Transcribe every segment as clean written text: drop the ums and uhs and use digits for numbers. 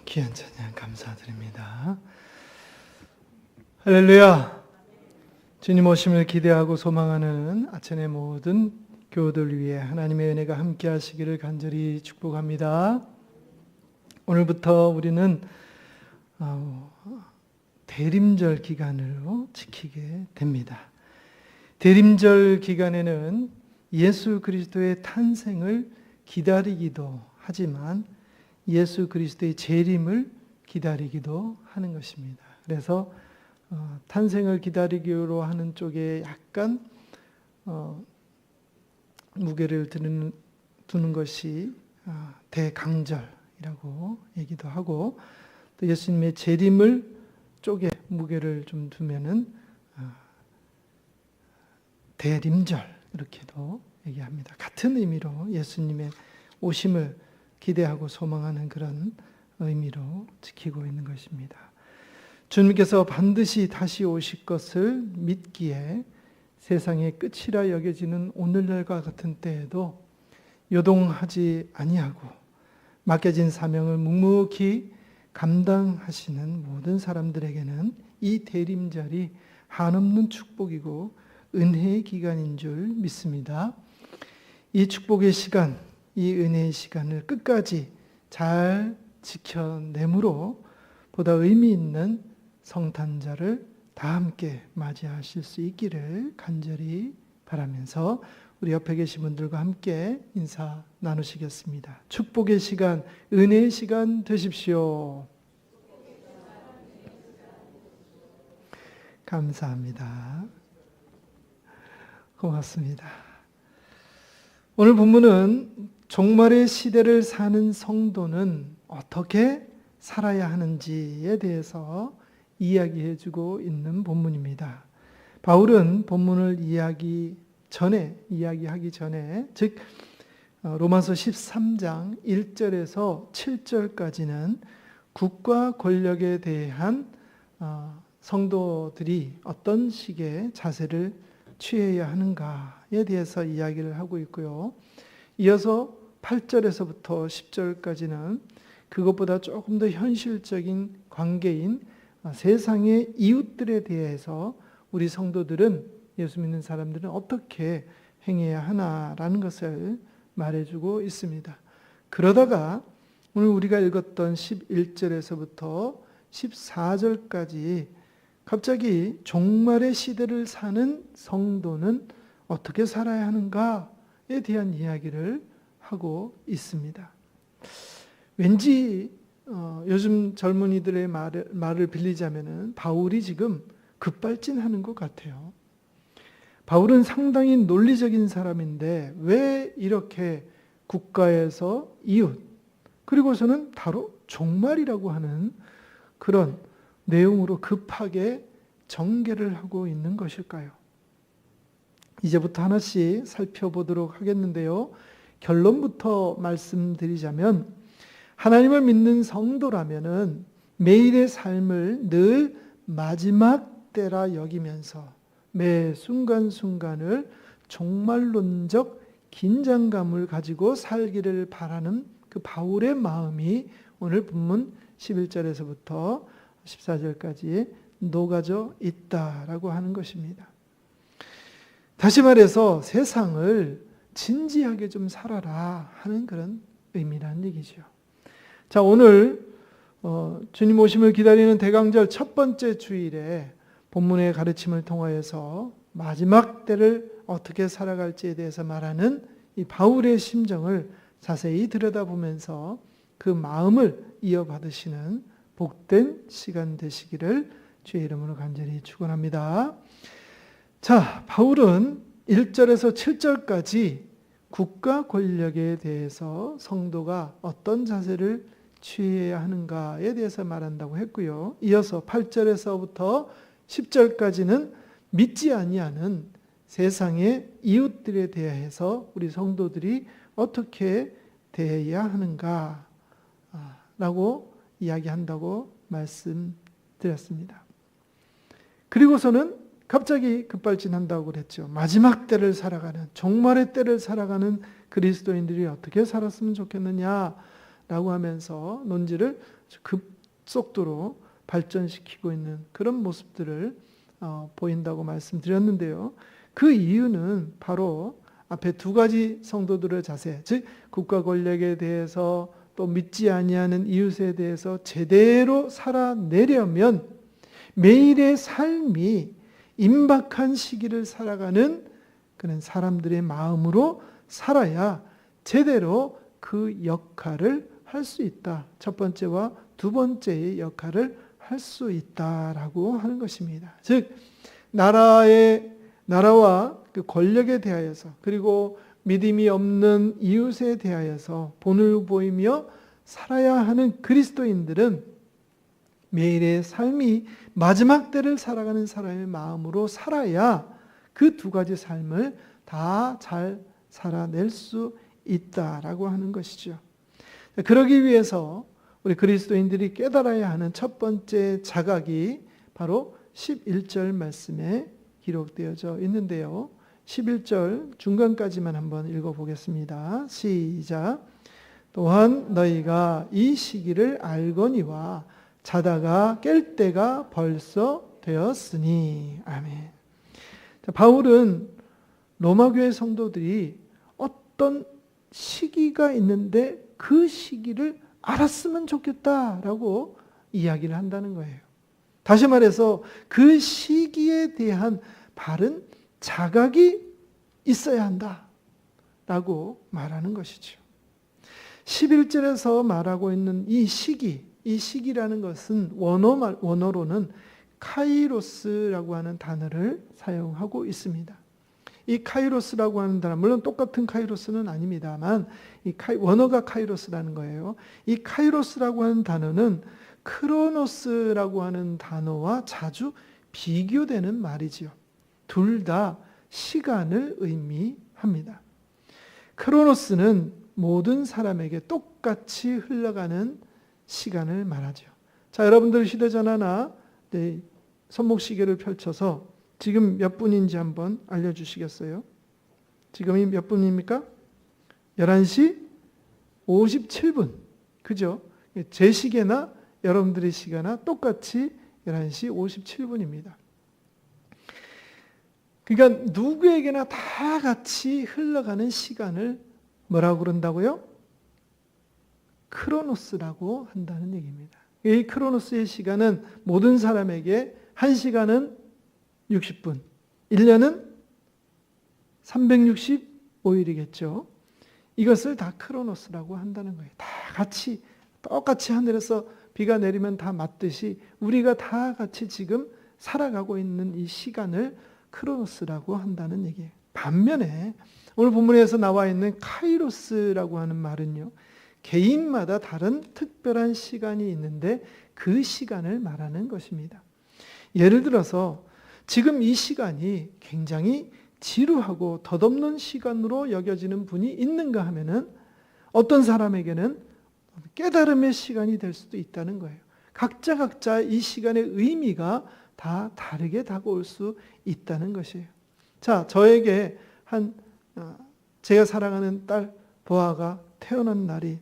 귀한 찬양 감사드립니다. 할렐루야. 주님 오심을 기대하고 소망하는 아천의 모든 교우들 위해 하나님의 은혜가 함께 하시기를 간절히 축복합니다. 오늘부터 우리는 대림절 기간으로 지키게 됩니다. 대림절 기간에는 예수 그리스도의 탄생을 기다리기도 하지만 예수 그리스도의 재림을 기다리기도 하는 것입니다. 그래서 탄생을 기다리기로 하는 쪽에 약간 무게를 두는 것이 대강절이라고 얘기도 하고, 또 예수님의 재림을 쪽에 무게를 좀 두면은 대림절 이렇게도 얘기합니다. 같은 의미로 예수님의 오심을 기대하고 소망하는 그런 의미로 지키고 있는 것입니다. 주님께서 반드시 다시 오실 것을 믿기에 세상의 끝이라 여겨지는 오늘날과 같은 때에도 요동하지 아니하고 맡겨진 사명을 묵묵히 감당하시는 모든 사람들에게는 이 대림절이 한없는 축복이고 은혜의 기간인 줄 믿습니다. 이 축복의 시간, 이 은혜의 시간을 끝까지 잘 지켜내므로 보다 의미 있는 성탄절을 다 함께 맞이하실 수 있기를 간절히 바라면서 우리 옆에 계신 분들과 함께 인사 나누시겠습니다. 축복의 시간, 은혜의 시간 되십시오. 감사합니다. 고맙습니다. 오늘 본문은 종말의 시대를 사는 성도는 어떻게 살아야 하는지에 대해서 이야기해주고 있는 본문입니다. 바울은 본문을 이야기하기 전에, 즉 로마서 13장 1절에서 7절까지는 국가 권력에 대한 성도들이 어떤 식의 자세를 취해야 하는가에 대해서 이야기를 하고 있고요. 이어서 8절에서부터 10절까지는 그것보다 조금 더 현실적인 관계인 세상의 이웃들에 대해서 우리 성도들은, 예수 믿는 사람들은 어떻게 행해야 하나라는 것을 말해주고 있습니다. 그러다가 오늘 우리가 읽었던 11절에서부터 14절까지 갑자기 종말의 시대를 사는 성도는 어떻게 살아야 하는가에 대한 이야기를 하고 있습니다. 왠지 요즘 젊은이들의 말을 빌리자면은 바울이 지금 급발진하는 것 같아요. 바울은 상당히 논리적인 사람인데 왜 이렇게 국가에서 이웃, 그리고서는 바로 종말이라고 하는 그런 내용으로 급하게 전개를 하고 있는 것일까요? 이제부터 하나씩 살펴보도록 하겠는데요. 결론부터 말씀드리자면, 하나님을 믿는 성도라면은 매일의 삶을 늘 마지막 때라 여기면서 매 순간순간을 종말론적 긴장감을 가지고 살기를 바라는 그 바울의 마음이 오늘 본문 11절에서부터 14절까지 녹아져 있다라고 하는 것입니다. 다시 말해서 세상을 진지하게 좀 살아라 하는 그런 의미라는 얘기죠. 자, 오늘 주님 오심을 기다리는 대강절 첫 번째 주일에 본문의 가르침을 통하여서 마지막 때를 어떻게 살아갈지에 대해서 말하는 이 바울의 심정을 자세히 들여다보면서 그 마음을 이어받으시는 복된 시간 되시기를 주의 이름으로 간절히 축원합니다. 자, 바울은 1절에서 7절까지 국가 권력에 대해서 성도가 어떤 자세를 취해야 하는가에 대해서 말한다고 했고요. 이어서 8절에서부터 10절까지는 믿지 아니하는 세상의 이웃들에 대해서 우리 성도들이 어떻게 대해야 하는가라고 이야기한다고 말씀드렸습니다. 그리고서는 갑자기 급발진한다고 그랬죠. 마지막 때를 살아가는, 종말의 때를 살아가는 그리스도인들이 어떻게 살았으면 좋겠느냐 라고 하면서 논지를 급속도로 발전시키고 있는 그런 모습들을 보인다고 말씀드렸는데요. 그 이유는 바로 앞에 두 가지 성도들의 자세, 즉 국가 권력에 대해서 또 믿지 아니하는 이웃에 대해서 제대로 살아내려면 매일의 삶이 임박한 시기를 살아가는 그런 사람들의 마음으로 살아야 제대로 그 역할을 할 수 있다. 첫 번째와 두 번째의 역할을 할 수 있다라고 하는 것입니다. 즉 나라와 그 권력에 대하여서 그리고 믿음이 없는 이웃에 대하여서 본을 보이며 살아야 하는 그리스도인들은 매일의 삶이 마지막 때를 살아가는 사람의 마음으로 살아야 그 두 가지 삶을 다 잘 살아낼 수 있다라고 하는 것이죠. 그러기 위해서 우리 그리스도인들이 깨달아야 하는 첫 번째 자각이 바로 11절 말씀에 기록되어져 있는데요. 11절 중간까지만 한번 읽어보겠습니다. 시작. 또한 너희가 이 시기를 알거니와 자다가 깰 때가 벌써 되었으니. 아멘. 자, 바울은 로마교회 성도들이 어떤 시기가 있는데 그 시기를 알았으면 좋겠다라고 이야기를 한다는 거예요. 다시 말해서 그 시기에 대한 바른 자각이 있어야 한다라고 말하는 것이죠. 11절에서 말하고 있는 이 시기라는 것은 원어로는 카이로스라고 하는 단어를 사용하고 있습니다. 이 카이로스라고 하는 단어, 물론 똑같은 카이로스는 아닙니다만 원어가 카이로스라는 거예요. 이 카이로스라고 하는 단어는 크로노스라고 하는 단어와 자주 비교되는 말이지요. 둘 다 시간을 의미합니다. 크로노스는 모든 사람에게 똑같이 흘러가는 시간을 말하죠. 자, 여러분들 휴대전화나 손목시계를 펼쳐서 지금 몇 분인지 한번 알려주시겠어요? 지금이 몇 분입니까? 11시 57분. 그죠? 제 시계나 여러분들의 시계나 똑같이 11시 57분입니다. 그러니까 누구에게나 다 같이 흘러가는 시간을 뭐라고 그런다고요? 크로노스라고 한다는 얘기입니다. 이 크로노스의 시간은 모든 사람에게 1시간은 60분, 1년은 365일이겠죠. 이것을 다 크로노스라고 한다는 거예요. 다 같이 똑같이 하늘에서 비가 내리면 다 맞듯이 우리가 다 같이 지금 살아가고 있는 이 시간을 크로노스라고 한다는 얘기예요. 반면에 오늘 본문에서 나와 있는 카이로스라고 하는 말은요, 개인마다 다른 특별한 시간이 있는데 그 시간을 말하는 것입니다. 예를 들어서 지금 이 시간이 굉장히 지루하고 덧없는 시간으로 여겨지는 분이 있는가 하면은 어떤 사람에게는 깨달음의 시간이 될 수도 있다는 거예요. 각자 이 시간의 의미가 다 다르게 다가올 수 있다는 것이에요. 자, 저에게 제가 사랑하는 딸 보아가 태어난 날이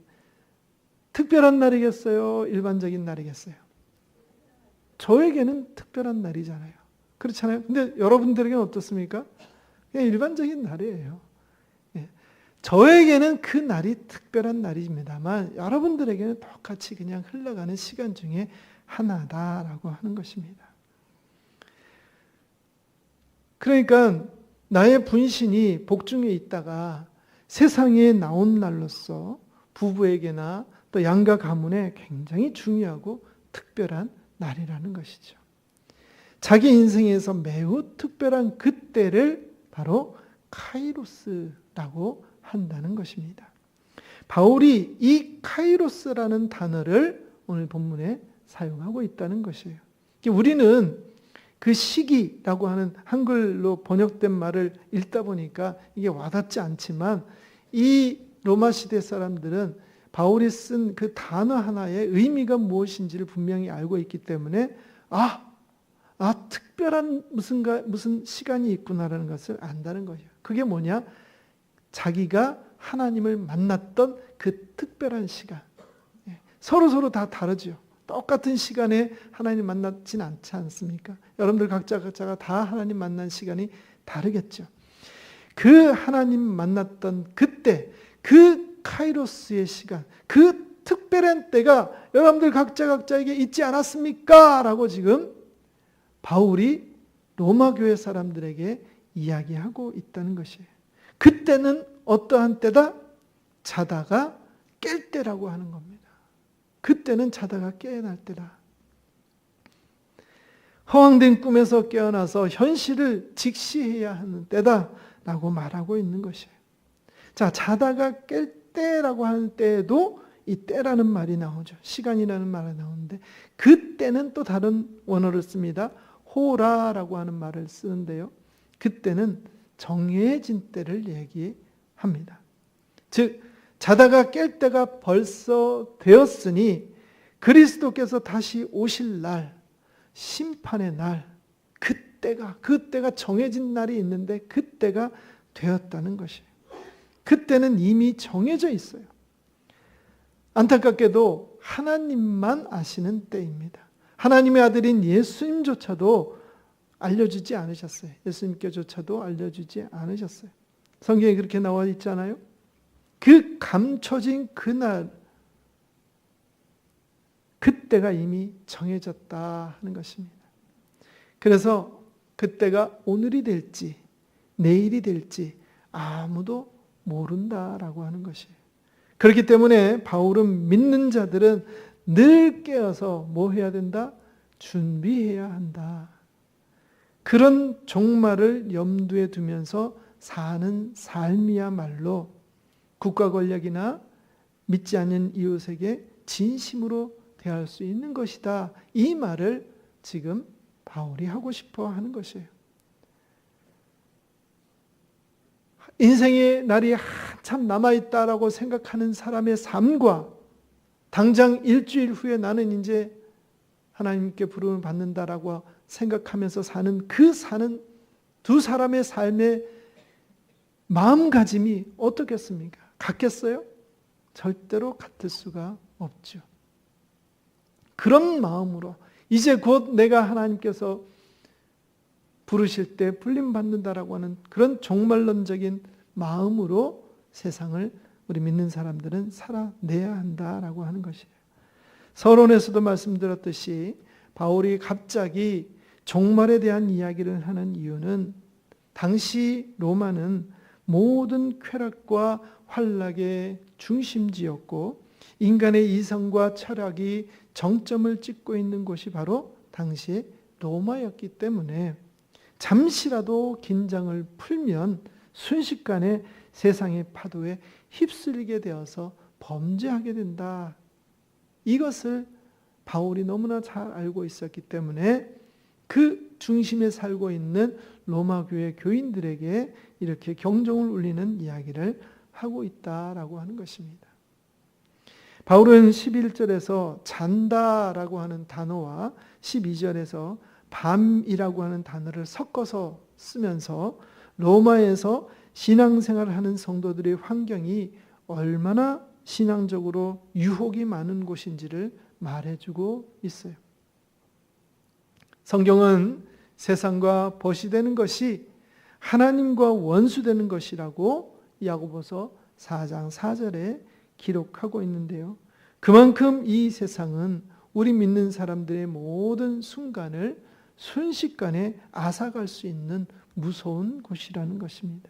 특별한 날이겠어요? 일반적인 날이겠어요? 저에게는 특별한 날이잖아요. 그렇잖아요. 근데 여러분들에게는 어떻습니까? 그냥 일반적인 날이에요. 저에게는 그 날이 특별한 날입니다만 여러분들에게는 똑같이 그냥 흘러가는 시간 중에 하나다라고 하는 것입니다. 그러니까 나의 분신이 복중에 있다가 세상에 나온 날로서 부부에게나 또 양가 가문에 굉장히 중요하고 특별한 날이라는 것이죠. 자기 인생에서 매우 특별한 그때를 바로 카이로스라고 한다는 것입니다. 바울이 이 카이로스라는 단어를 오늘 본문에 사용하고 있다는 것이에요. 우리는 그 시기라고 하는 한글로 번역된 말을 읽다 보니까 이게 와닿지 않지만 이 로마 시대 사람들은 바울이 쓴 그 단어 하나의 의미가 무엇인지를 분명히 알고 있기 때문에 특별한 무슨 시간이 있구나라는 것을 안다는 거예요. 그게 뭐냐? 자기가 하나님을 만났던 그 특별한 시간, 서로 다 다르죠. 똑같은 시간에 하나님 만나진 않지 않습니까? 여러분들 각자가 다 하나님 만난 시간이 다르겠죠. 그 하나님 만났던 그때, 그 카이로스의 시간, 그 특별한 때가 여러분들 각자에게 있지 않았습니까? 라고 지금 바울이 로마 교회 사람들에게 이야기하고 있다는 것이에요. 그때는 어떠한 때다? 자다가 깰 때라고 하는 겁니다. 그때는 자다가 깨어날 때다. 허황된 꿈에서 깨어나서 현실을 직시해야 하는 때다 라고 말하고 있는 것이에요. 자, 자다가 깰 때라고 하는 때에도 이 때라는 말이 나오죠. 시간이라는 말이 나오는데 그때는 또 다른 원어를 씁니다. 호라라고 하는 말을 쓰는데요. 그때는 정해진 때를 얘기합니다. 즉 자다가 깰 때가 벌써 되었으니 그리스도께서 다시 오실 날, 심판의 날, 그때가 정해진 날이 있는데 그때가 되었다는 것이에요. 그때는 이미 정해져 있어요. 안타깝게도 하나님만 아시는 때입니다. 하나님의 아들인 예수님조차도 알려주지 않으셨어요. 예수님께조차도 알려주지 않으셨어요. 성경에 그렇게 나와 있잖아요. 그 감춰진 그날, 그때가 이미 정해졌다 하는 것입니다. 그래서 그때가 오늘이 될지 내일이 될지 아무도 모른다라고 하는 것이에요. 그렇기 때문에 바울은 믿는 자들은 늘 깨어서 뭐 해야 된다? 준비해야 한다. 그런 종말을 염두에 두면서 사는 삶이야말로 국가 권력이나 믿지 않는 이웃에게 진심으로 대할 수 있는 것이다. 이 말을 지금 바울이 하고 싶어 하는 것이에요. 인생의 날이 한참 남아있다라고 생각하는 사람의 삶과 당장 일주일 후에 나는 이제 하나님께 부름을 받는다라고 생각하면서 사는 두 사람의 삶의 마음가짐이 어떻겠습니까? 같겠어요? 절대로 같을 수가 없죠. 그런 마음으로 이제 곧 내가 하나님께서 부르실 때 불림받는다라고 하는 그런 종말론적인 마음으로 세상을 우리 믿는 사람들은 살아내야 한다라고 하는 것이에요. 서론에서도 말씀드렸듯이 바울이 갑자기 종말에 대한 이야기를 하는 이유는 당시 로마는 모든 쾌락과 환락의 중심지였고 인간의 이성과 철학이 정점을 찍고 있는 곳이 바로 당시의 로마였기 때문에 잠시라도 긴장을 풀면 순식간에 세상의 파도에 휩쓸리게 되어서 범죄하게 된다. 이것을 바울이 너무나 잘 알고 있었기 때문에 그 중심에 살고 있는 로마 교회 교인들에게 이렇게 경종을 울리는 이야기를 하고 있다라고 하는 것입니다. 바울은 11절에서 잔다라고 하는 단어와 12절에서 밤이라고 하는 단어를 섞어서 쓰면서 로마에서 신앙생활을 하는 성도들의 환경이 얼마나 신앙적으로 유혹이 많은 곳인지를 말해주고 있어요. 성경은 세상과 벗이되는 것이 하나님과 원수되는 것이라고 야고보서 4장 4절에 기록하고 있는데요. 그만큼 이 세상은 우리 믿는 사람들의 모든 순간을 순식간에 앗아갈 수 있는 무서운 곳이라는 것입니다.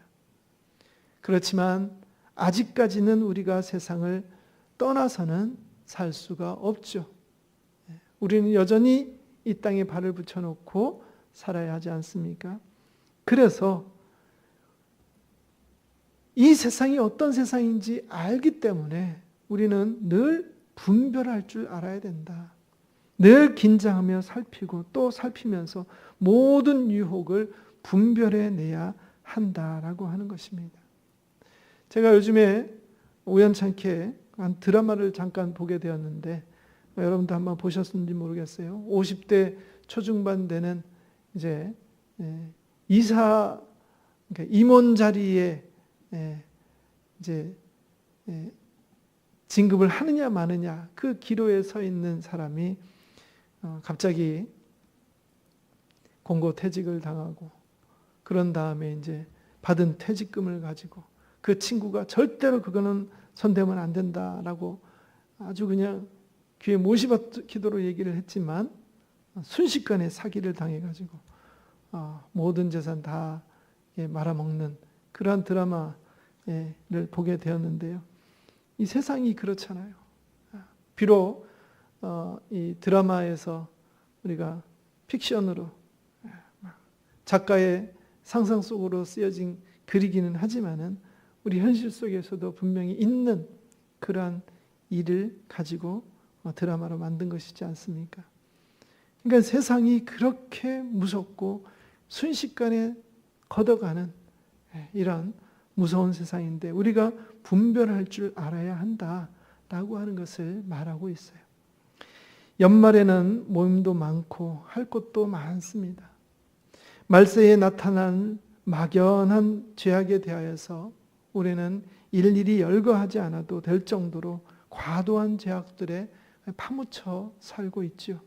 그렇지만 아직까지는 우리가 세상을 떠나서는 살 수가 없죠. 우리는 여전히 이 땅에 발을 붙여놓고 살아야 하지 않습니까? 그래서 이 세상이 어떤 세상인지 알기 때문에 우리는 늘 분별할 줄 알아야 된다. 늘 긴장하며 살피고 또 살피면서 모든 유혹을 분별해내야 한다라고 하는 것입니다. 제가 요즘에 우연찮게 한 드라마를 잠깐 보게 되었는데 여러분도 한번 보셨는지 모르겠어요. 50대 초중반 되는 이제 임원 자리에 이제 진급을 하느냐 마느냐 그 기로에 서 있는 사람이 갑자기 공고퇴직을 당하고 그런 다음에 이제 받은 퇴직금을 가지고 그 친구가 절대로 그거는 손대면 안 된다라고 아주 그냥 귀에 못이 박히도록 얘기를 했지만 순식간에 사기를 당해가지고 모든 재산 다 말아먹는 그러한 드라마를 보게 되었는데요. 이 세상이 그렇잖아요. 비록 이 드라마에서 우리가 픽션으로 작가의 상상 속으로 쓰여진 글이기는 하지만은 우리 현실 속에서도 분명히 있는 그러한 일을 가지고 드라마로 만든 것이지 않습니까? 그러니까 세상이 그렇게 무섭고 순식간에 걷어가는 이런 무서운 세상인데 우리가 분별할 줄 알아야 한다라고 하는 것을 말하고 있어요. 연말에는 모임도 많고 할 것도 많습니다. 말세에 나타난 막연한 죄악에 대하여서 우리는 일일이 열거하지 않아도 될 정도로 과도한 죄악들에 파묻혀 살고 있죠.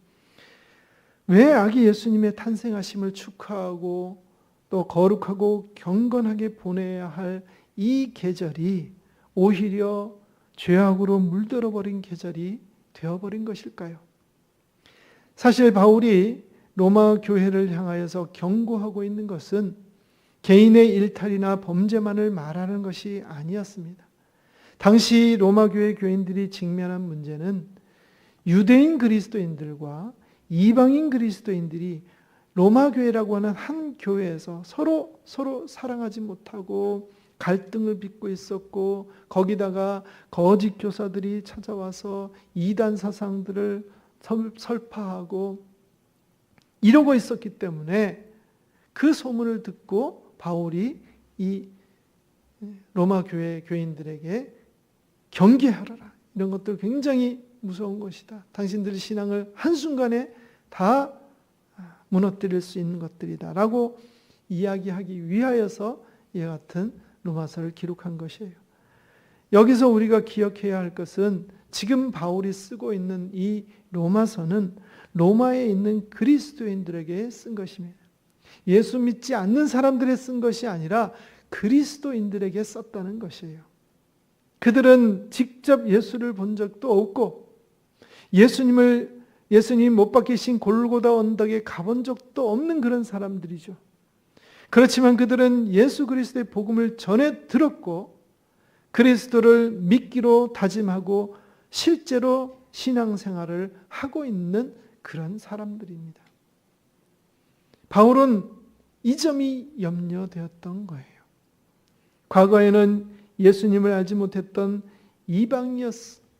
왜 아기 예수님의 탄생하심을 축하하고 또 거룩하고 경건하게 보내야 할 이 계절이 오히려 죄악으로 물들어 버린 계절이 되어버린 것일까요? 사실 바울이 로마 교회를 향하여서 경고하고 있는 것은 개인의 일탈이나 범죄만을 말하는 것이 아니었습니다. 당시 로마 교회 교인들이 직면한 문제는 유대인 그리스도인들과 이방인 그리스도인들이 로마 교회라고 하는 한 교회에서 서로 사랑하지 못하고 갈등을 빚고 있었고 거기다가 거짓 교사들이 찾아와서 이단 사상들을 설파하고 이러고 있었기 때문에 그 소문을 듣고 바울이 이 로마 교회 교인들에게 경계하라. 이런 것들 굉장히 무서운 것이다. 당신들의 신앙을 한순간에 다 무너뜨릴 수 있는 것들이다. 라고 이야기하기 위하여서 이와 같은 로마서를 기록한 것이에요. 여기서 우리가 기억해야 할 것은 지금 바울이 쓰고 있는 이 로마서는 로마에 있는 그리스도인들에게 쓴 것입니다. 예수 믿지 않는 사람들에 쓴 것이 아니라 그리스도인들에게 썼다는 것이에요. 그들은 직접 예수를 본 적도 없고 예수님 못 박히신 골고다 언덕에 가본 적도 없는 그런 사람들이죠. 그렇지만 그들은 예수 그리스도의 복음을 전해 들었고 그리스도를 믿기로 다짐하고 실제로 신앙생활을 하고 있는 그런 사람들입니다. 바울은 이 점이 염려되었던 거예요. 과거에는 예수님을 알지 못했던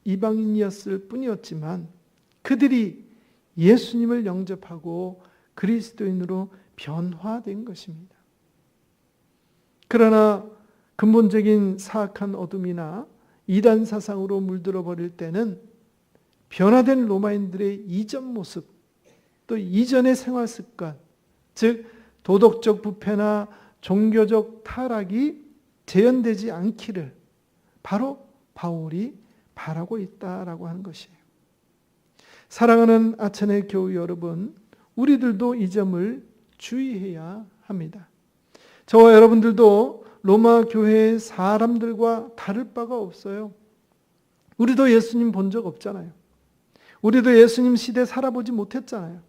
이방인이었을 뿐이었지만 그들이 예수님을 영접하고 그리스도인으로 변화된 것입니다. 그러나 근본적인 사악한 어둠이나 이단 사상으로 물들어 버릴 때는 변화된 로마인들의 이전 모습, 또 이전의 생활 습관, 즉 도덕적 부패나 종교적 타락이 재현되지 않기를 바로 바울이 바라고 있다라고 하는 것이에요. 사랑하는 아천의 교우 여러분, 우리들도 이 점을 주의해야 합니다. 저와 여러분들도 로마 교회의 사람들과 다를 바가 없어요. 우리도 예수님 본 적 없잖아요. 우리도 예수님 시대 살아보지 못했잖아요.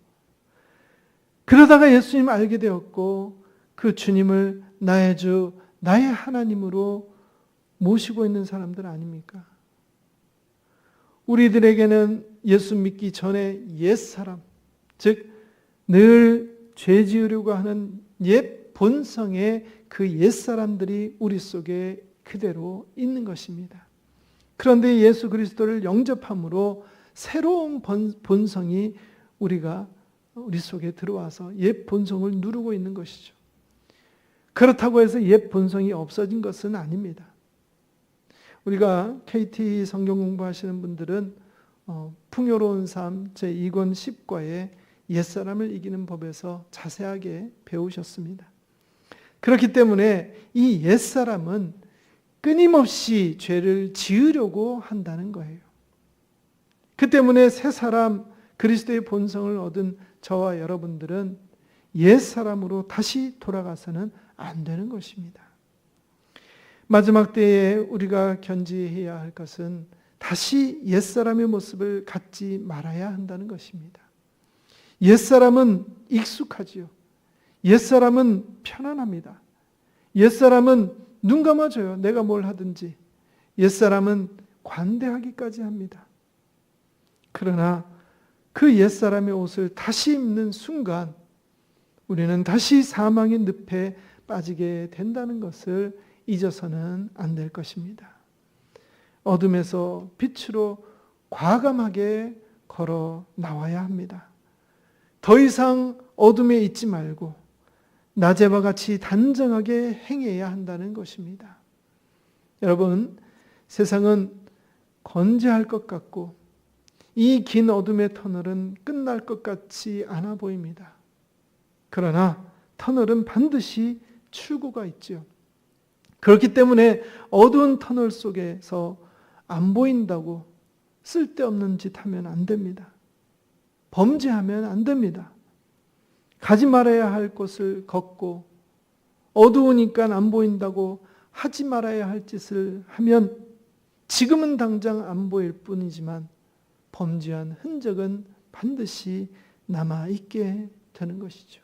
그러다가 예수님 알게 되었고 그 주님을 나의 주, 나의 하나님으로 모시고 있는 사람들 아닙니까? 우리들에게는 예수 믿기 전에 옛사람, 즉 늘 죄 지으려고 하는 옛 본성의 그 옛사람들이 우리 속에 그대로 있는 것입니다. 그런데 예수 그리스도를 영접함으로 새로운 본성이 우리 속에 들어와서 옛 본성을 누르고 있는 것이죠. 그렇다고 해서 옛 본성이 없어진 것은 아닙니다. 우리가 KT 성경 공부하시는 분들은 풍요로운 삶 제2권 10과에 옛사람을 이기는 법에서 자세하게 배우셨습니다. 그렇기 때문에 이 옛사람은 끊임없이 죄를 지으려고 한다는 거예요. 그 때문에 새 사람 그리스도의 본성을 얻은 저와 여러분들은 옛사람으로 다시 돌아가서는 안 되는 것입니다. 마지막 때에 우리가 견지해야 할 것은 다시 옛사람의 모습을 갖지 말아야 한다는 것입니다. 옛사람은 익숙하지요. 옛사람은 편안합니다. 옛사람은 눈 감아줘요. 내가 뭘 하든지. 옛사람은 관대하기까지 합니다. 그러나 그 옛사람의 옷을 다시 입는 순간 우리는 다시 사망의 늪에 빠지게 된다는 것을 잊어서는 안 될 것입니다. 어둠에서 빛으로 과감하게 걸어 나와야 합니다. 더 이상 어둠에 있지 말고 낮에와 같이 단정하게 행해야 한다는 것입니다. 여러분, 세상은 건재할 것 같고 이 긴 어둠의 터널은 끝날 것 같지 않아 보입니다. 그러나 터널은 반드시 출구가 있죠. 그렇기 때문에 어두운 터널 속에서 안 보인다고 쓸데없는 짓 하면 안 됩니다. 범죄하면 안 됩니다. 가지 말아야 할 곳을 걷고 어두우니까 안 보인다고 하지 말아야 할 짓을 하면 지금은 당장 안 보일 뿐이지만 범죄한 흔적은 반드시 남아있게 되는 것이죠.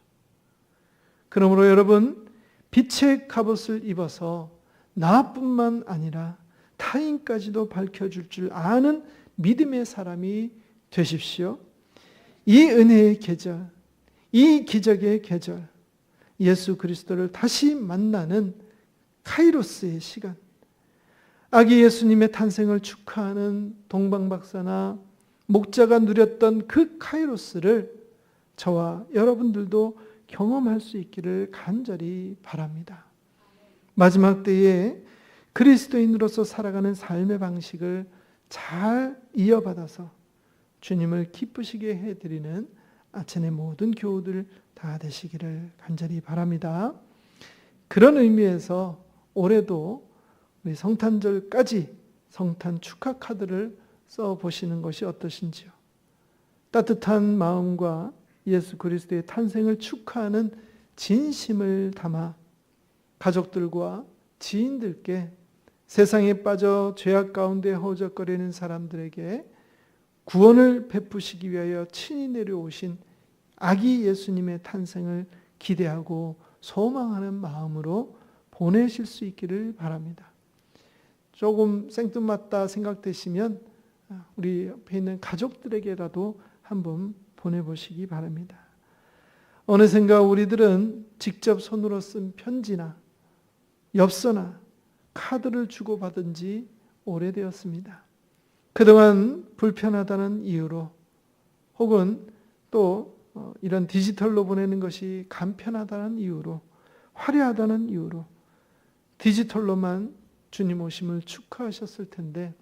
그러므로 여러분, 빛의 갑옷을 입어서 나뿐만 아니라 타인까지도 밝혀줄 줄 아는 믿음의 사람이 되십시오. 이 은혜의 계절, 이 기적의 계절, 예수 그리스도를 다시 만나는 카이로스의 시간, 아기 예수님의 탄생을 축하하는 동방박사나 목자가 누렸던 그 카이로스를 저와 여러분들도 경험할 수 있기를 간절히 바랍니다. 마지막 때에 그리스도인으로서 살아가는 삶의 방식을 잘 이어받아서 주님을 기쁘시게 해드리는 아침의 모든 교우들 다 되시기를 간절히 바랍니다. 그런 의미에서 올해도 우리 성탄절까지 성탄 축하 카드를 써보시는 것이 어떠신지요? 따뜻한 마음과 예수 그리스도의 탄생을 축하하는 진심을 담아 가족들과 지인들께 세상에 빠져 죄악 가운데 허우적거리는 사람들에게 구원을 베푸시기 위하여 친히 내려오신 아기 예수님의 탄생을 기대하고 소망하는 마음으로 보내실 수 있기를 바랍니다. 조금 생뚱맞다 생각되시면 우리 옆에 있는 가족들에게라도 한번 보내보시기 바랍니다. 어느샌가 우리들은 직접 손으로 쓴 편지나 엽서나 카드를 주고받은 지 오래되었습니다. 그동안 불편하다는 이유로 혹은 또 이런 디지털로 보내는 것이 간편하다는 이유로 화려하다는 이유로 디지털로만 주님 오심을 축하하셨을 텐데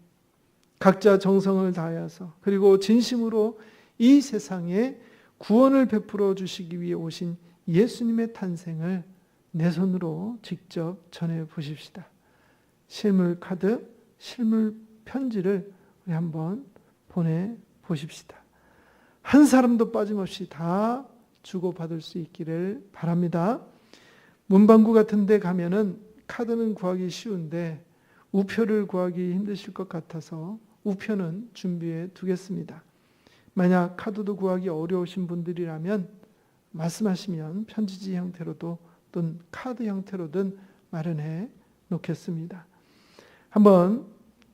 각자 정성을 다하여서 그리고 진심으로 이 세상에 구원을 베풀어 주시기 위해 오신 예수님의 탄생을 내 손으로 직접 전해 보십시다. 실물 카드, 실물 편지를 우리 한번 보내 보십시다. 한 사람도 빠짐없이 다 주고받을 수 있기를 바랍니다. 문방구 같은 데 가면은 카드는 구하기 쉬운데 우표를 구하기 힘드실 것 같아서 우표는 준비해 두겠습니다. 만약 카드도 구하기 어려우신 분들이라면 말씀하시면 편지지 형태로도 또는 카드 형태로든 마련해 놓겠습니다. 한번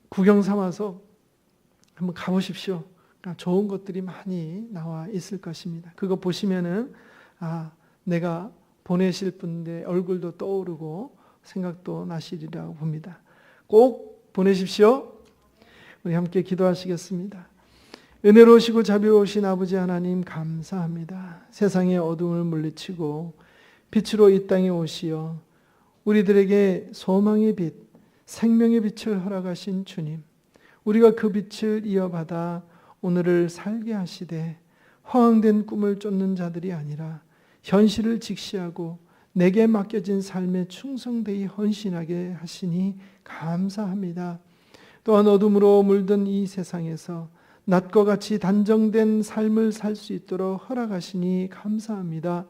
구경 삼아서 한번 가보십시오. 좋은 것들이 많이 나와 있을 것입니다. 그거 보시면은 내가 보내실 분의 얼굴도 떠오르고 생각도 나시리라고 봅니다. 꼭 보내십시오. 우리 함께 기도하시겠습니다. 은혜로우시고 자비로우신 아버지 하나님 감사합니다. 세상의 어둠을 물리치고 빛으로 이 땅에 오시어 우리들에게 소망의 빛, 생명의 빛을 허락하신 주님, 우리가 그 빛을 이어받아 오늘을 살게 하시되 허황된 꿈을 쫓는 자들이 아니라 현실을 직시하고 내게 맡겨진 삶에 충성되이 헌신하게 하시니 감사합니다. 또한 어둠으로 물든 이 세상에서 낮과 같이 단정된 삶을 살 수 있도록 허락하시니 감사합니다.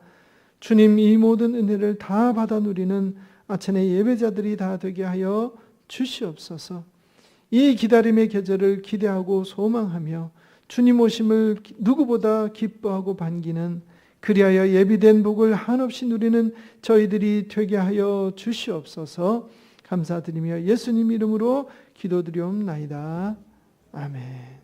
주님, 이 모든 은혜를 다 받아 누리는 아천의 예배자들이 다 되게 하여 주시옵소서. 이 기다림의 계절을 기대하고 소망하며 주님 오심을 누구보다 기뻐하고 반기는, 그리하여 예비된 복을 한없이 누리는 저희들이 되게 하여 주시옵소서. 감사드리며 예수님 이름으로 기도드리옵나이다. 아멘.